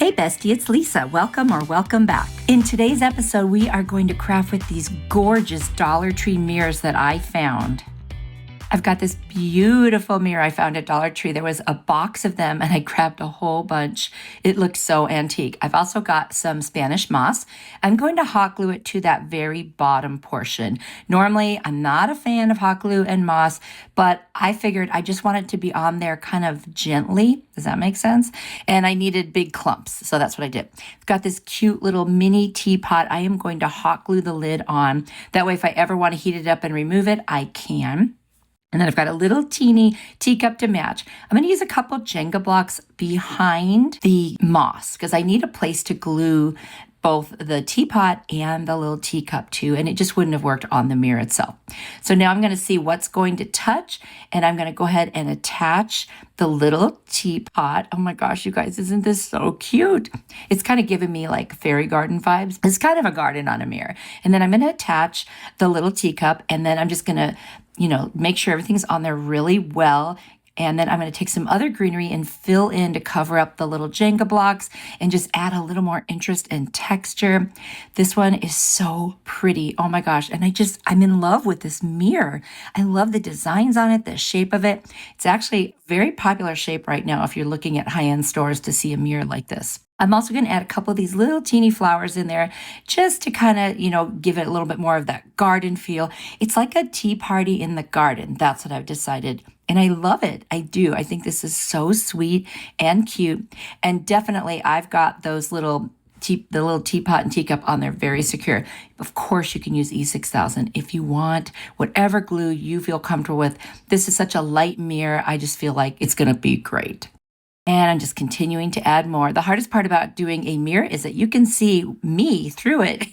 Hey Bestie, it's Lisa. Welcome or welcome back. In today's episode, we are going to craft with these gorgeous Dollar Tree mirrors that I found. I've got this beautiful mirror I found at Dollar Tree. There was a box of them and I grabbed a whole bunch. It looked so antique. I've also got some Spanish moss. I'm going to hot glue it to that very bottom portion. Normally, I'm not a fan of hot glue and moss, but I figured I just want it to be on there kind of gently. Does that make sense? And I needed big clumps, so that's what I did. I've got this cute little mini teapot. I am going to hot glue the lid on. That way, if I ever want to heat it up and remove it, I can. And then I've got a little teeny teacup to match. I'm going to use a couple Jenga blocks behind the moss because I need a place to glue both the teapot and the little teacup to, and it just wouldn't have worked on the mirror itself. So now I'm going to see what's going to touch, and I'm going to go ahead and attach the little teapot. Oh my gosh, you guys, isn't this so cute? It's kind of giving me like fairy garden vibes. It's kind of a garden on a mirror. And then I'm going to attach the little teacup, and then I'm just going to make sure everything's on there really well. And then I'm going to take some other greenery and fill in to cover up the little Jenga blocks and just add a little more interest and texture. This one is so pretty. Oh my gosh. And I'm in love with this mirror. I love the designs on it, the shape of it. It's actually a very popular shape right now if you're looking at high-end stores to see a mirror like this. I'm also going to add a couple of these little teeny flowers in there just to kind of, give it a little bit more of that garden feel. It's like a tea party in the garden. That's what I've decided. And I love it. I do. I think this is so sweet and cute. And definitely I've got those the little teapot and teacup on there very secure. Of course, you can use E6000 if you want, whatever glue you feel comfortable with. This is such a light mirror. I just feel like it's going to be great. And I'm just continuing to add more. The hardest part about doing a mirror is that you can see me through it.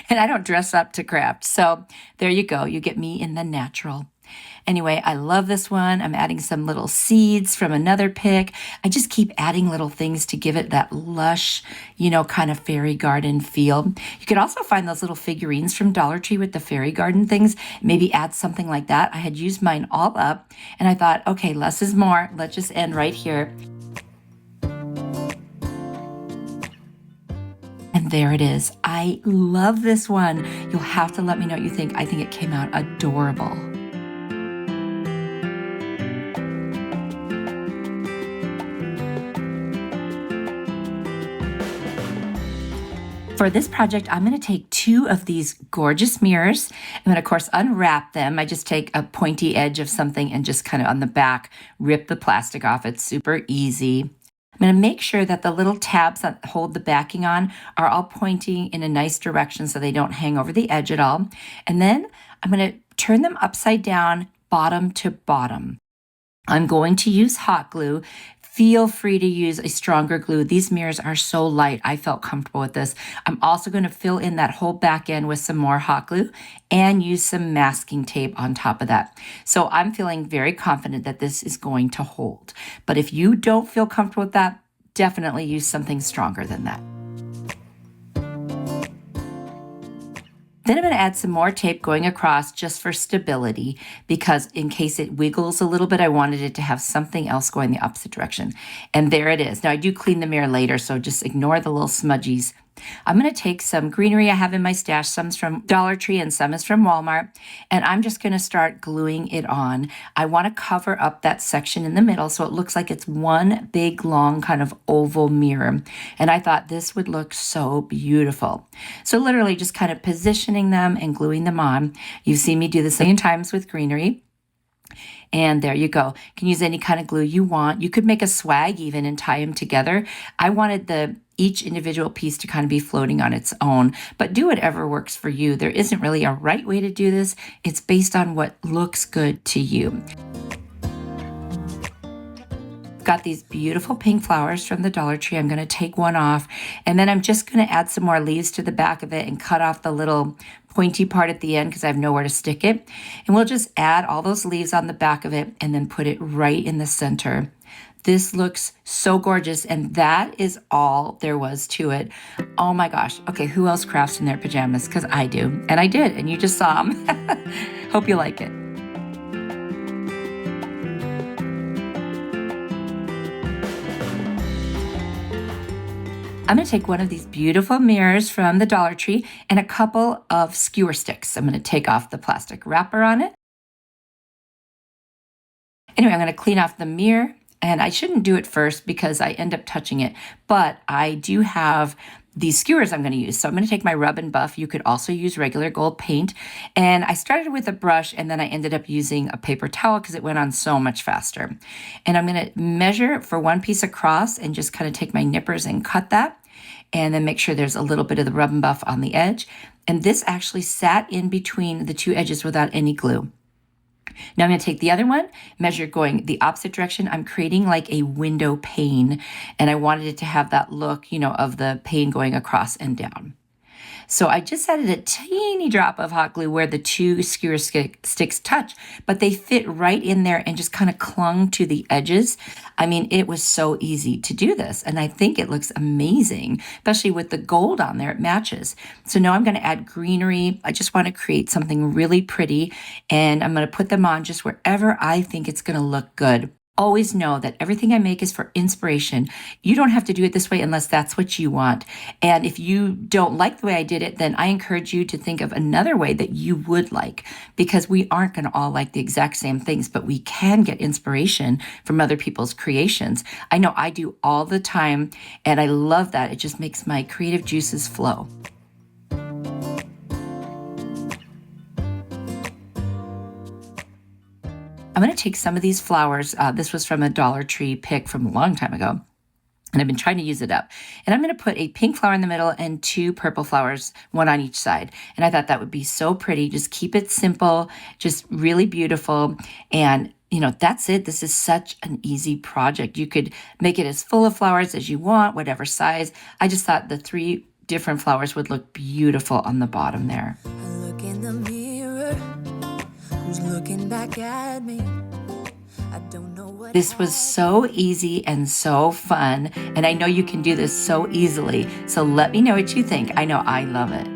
And I don't dress up to craft. So there you go. You get me in the natural. Anyway, I love this one. I'm adding some little seeds from another pick. I just keep adding little things to give it that lush, kind of fairy garden feel. You could also find those little figurines from Dollar Tree with the fairy garden things. Maybe add something like that. I had used mine all up and I thought, okay, less is more. Let's just end right here. And there it is. I love this one. You'll have to let me know what you think. I think it came out adorable. For this project, I'm going to take 2 of these gorgeous mirrors. I'm going to, of course, unwrap them. I just take a pointy edge of something and just kind of on the back, rip the plastic off. It's super easy. I'm going to make sure that the little tabs that hold the backing on are all pointing in a nice direction so they don't hang over the edge at all. And then I'm going to turn them upside down, bottom to bottom. I'm going to use hot glue. Feel free to use a stronger glue. These mirrors are so light. I felt comfortable with this. I'm also going to fill in that whole back end with some more hot glue and use some masking tape on top of that. So I'm feeling very confident that this is going to hold. But if you don't feel comfortable with that, definitely use something stronger than that. Then I'm going to add some more tape going across just for stability because in case it wiggles a little bit, I wanted it to have something else going the opposite direction. And there it is. Now I do clean the mirror later, so just ignore the little smudgies. I'm going to take some greenery I have in my stash. Some's from Dollar Tree and some is from Walmart. And I'm just going to start gluing it on. I want to cover up that section in the middle so it looks like it's one big, long kind of oval mirror. And I thought this would look so beautiful. So literally just kind of positioning them and gluing them on. You've seen me do this a million times with greenery. And there you go. You can use any kind of glue you want. You could make a swag even and tie them together. I wanted each individual piece to kind of be floating on its own, but do whatever works for you. There isn't really a right way to do this. It's based on what looks good to you. Got these beautiful pink flowers from the Dollar Tree. I'm going to take one off and then I'm just going to add some more leaves to the back of it and cut off the little pointy part at the end because I have nowhere to stick it. And we'll just add all those leaves on the back of it and then put it right in the center. This looks so gorgeous, and that is all there was to it. Oh my gosh. Okay, who else crafts in their pajamas? Because I do, and I did, and you just saw them. Hope you like it. I'm going to take one of these beautiful mirrors from the Dollar Tree and a couple of skewer sticks. I'm going to take off the plastic wrapper on it. Anyway, I'm going to clean off the mirror, and I shouldn't do it first because I end up touching it, but I do have these skewers I'm going to use. So I'm going to take my rub and buff. You could also use regular gold paint. And I started with a brush, and then I ended up using a paper towel because it went on so much faster. And I'm going to measure for one piece across and just kind of take my nippers and cut that. And then make sure there's a little bit of the rub and buff on the edge. And this actually sat in between the two edges without any glue. Now I'm going to take the other one, measure going the opposite direction. I'm creating like a window pane, and I wanted it to have that look, of the pane going across and down. So I just added a teeny drop of hot glue where the two skewer sticks touch, but they fit right in there and just kind of clung to the edges. I mean, it was so easy to do this, and I think it looks amazing, especially with the gold on there. It matches. So now I'm going to add greenery. I just want to create something really pretty, and I'm going to put them on just wherever I think it's going to look good. Always know that everything I make is for inspiration. You don't have to do it this way unless that's what you want. And if you don't like the way I did it, then I encourage you to think of another way that you would like, because we aren't going to all like the exact same things, but we can get inspiration from other people's creations. I know I do all the time, and I love that. It just makes my creative juices flow. I'm going to take some of these flowers. This was from a Dollar Tree pick from a long time ago, and I've been trying to use it up. And I'm going to put a pink flower in the middle and two purple flowers, one on each side. And I thought that would be so pretty. Just keep it simple, just really beautiful. And that's it. This is such an easy project. You could make it as full of flowers as you want, whatever size. I just thought the 3 different flowers would look beautiful on the bottom there. Look in the mirror. Who's looking back at me? I don't know what. This was so easy and so fun, and I know you can do this so easily. So let me know what you think. I know I love it.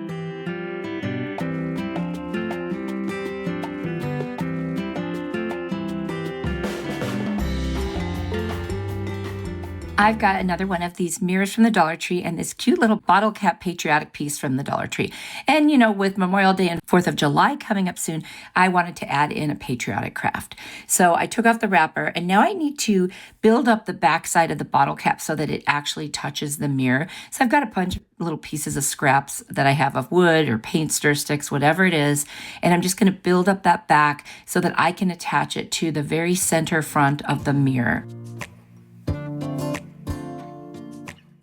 I've got another one of these mirrors from the Dollar Tree and this cute little bottle cap patriotic piece from the Dollar Tree. And with Memorial Day and 4th of July coming up soon, I wanted to add in a patriotic craft. So I took off the wrapper, and now I need to build up the back side of the bottle cap so that it actually touches the mirror. So I've got a bunch of little pieces of scraps that I have of wood or paint stir sticks, whatever it is. And I'm just going to build up that back so that I can attach it to the very center front of the mirror.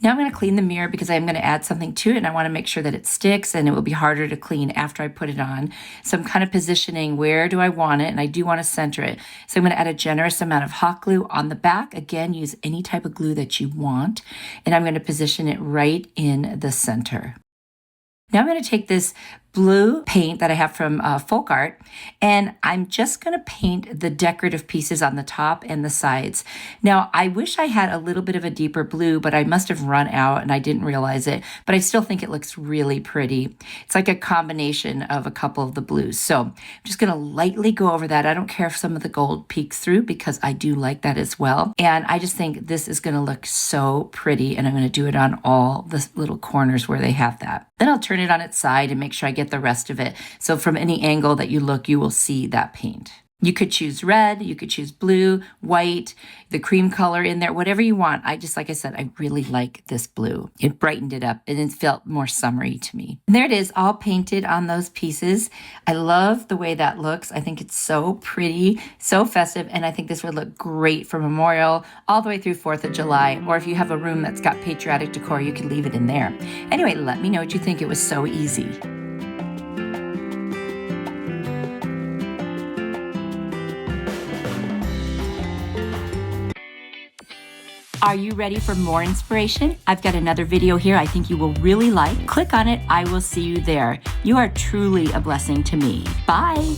Now I'm going to clean the mirror because I'm going to add something to it, and I want to make sure that it sticks and it will be harder to clean after I put it on. So I'm kind of positioning where do I want it, and I do want to center it. So I'm going to add a generous amount of hot glue on the back. Again, use any type of glue that you want, and I'm going to position it right in the center. Now I'm going to take this blue paint that I have from Folk Art, and I'm just going to paint the decorative pieces on the top and the sides. Now, I wish I had a little bit of a deeper blue, but I must have run out and I didn't realize it, but I still think it looks really pretty. It's like a combination of a couple of the blues. So I'm just going to lightly go over that. I don't care if some of the gold peeks through because I do like that as well. And I just think this is going to look so pretty, and I'm going to do it on all the little corners where they have that. Then I'll turn it on its side and make sure I get the rest of it. So from any angle that you look, you will see that paint. You could choose red, you could choose blue, white, the cream color in there, whatever you want. Like I said, I really like this blue. It brightened it up and it felt more summery to me. And there it is, all painted on those pieces. I love the way that looks. I think it's so pretty, so festive, and I think this would look great for Memorial all the way through 4th of July. Or if you have a room that's got patriotic decor, you could leave it in there. Anyway, let me know what you think. It was so easy. Are you ready for more inspiration? I've got another video here I think you will really like. Click on it. I will see you there. You are truly a blessing to me. Bye.